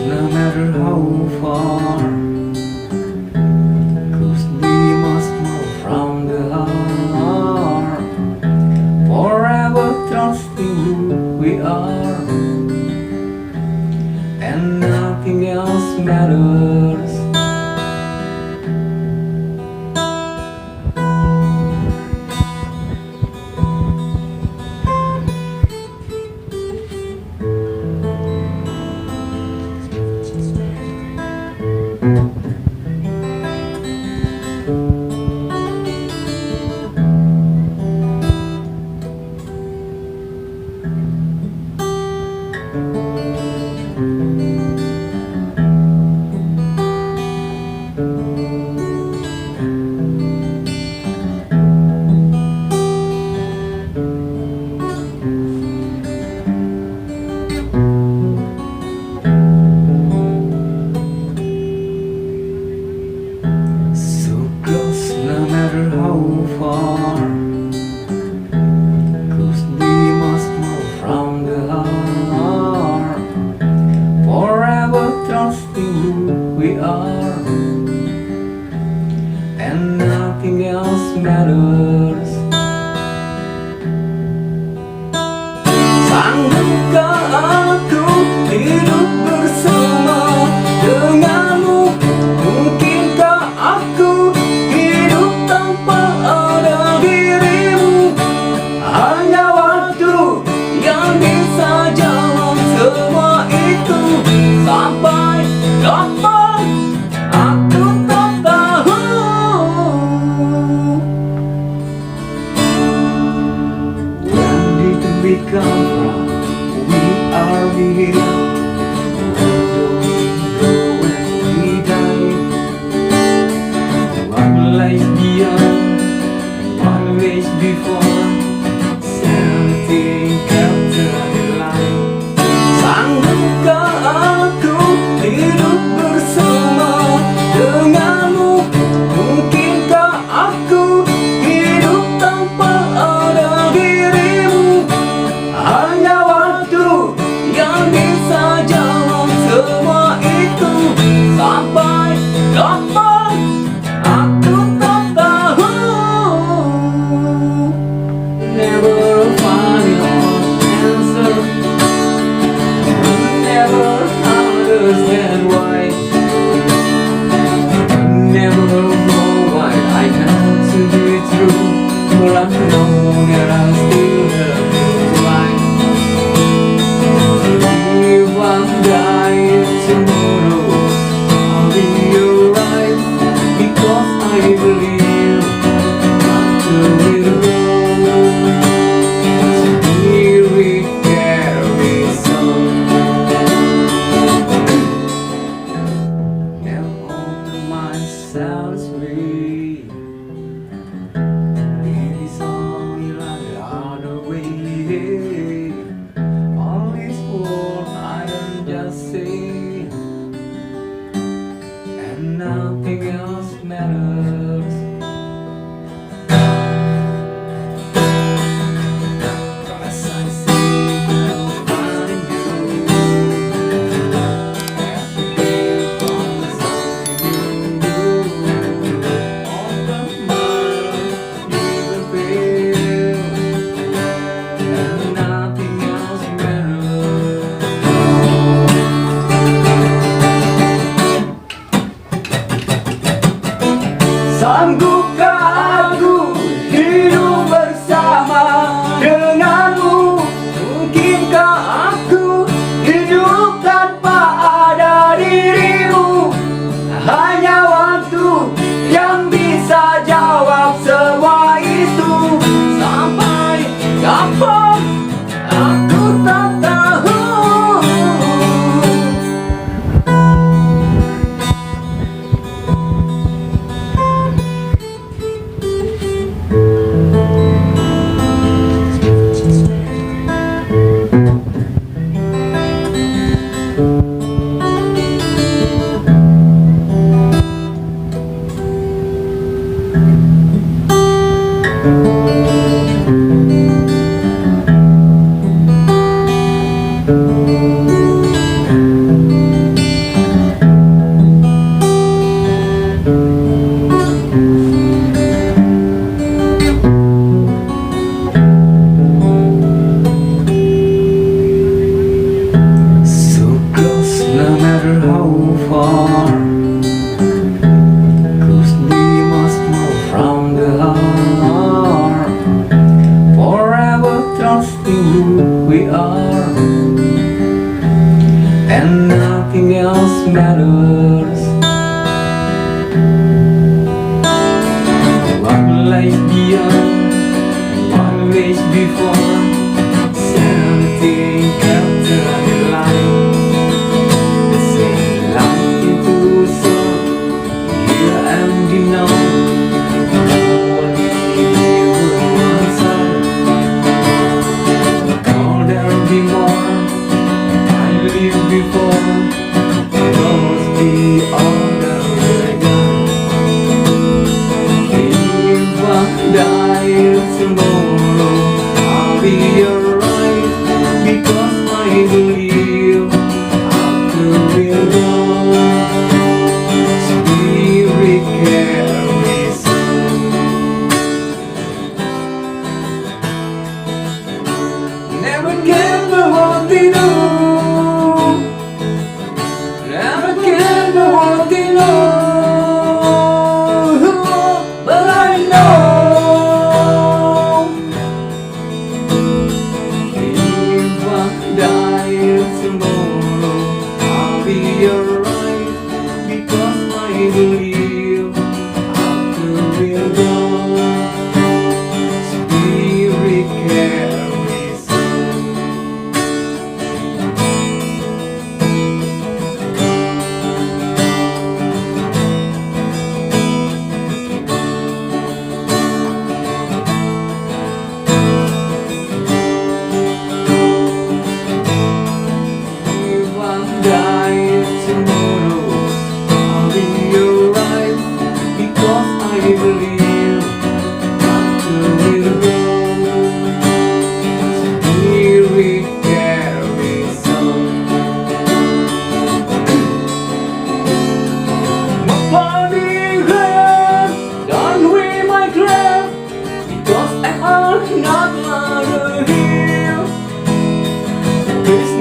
No matter how far, 'cause we must move from the heart. Forever trusting who we are, and nothing else matters. No matter how far, 'cause we must move from the heart. Forever trusting who we are, and nothing else matters. Sanggupkah aku hidup bersama denganmu? Mungkinkah aku hidup tanpa ada dirimu? Hanya waktu yang bisa jawab semua itu. Sampai kapan aku tak tahu. When did we come from? We are here. Where do we go when we die? One lies beyond, one ways before. Something after the line. Sanggupkah aku hidup bersama denganmu? Mungkinkah aku hidup tanpa ada dirimu? Hanya waktu yang bisa and nothing else matters. One life beyond, one wish before, sanity after the light. The same light into a soul, here and you know. No one even once will there be more? I lived before, must be all that we're done. If I die tomorrow, I'll be alright, because I believe after we're gone, spirit carries on. Never get the what they do. Never get the what they know. But I know if I die tomorrow, I'll be alright, because I believe after we're gone, spirit carries on. If I die tomorrow, I'll be alright, because I believe after we're gone, spirit carries on. My body hurts, don't weigh my grave, because I'm not louder here. This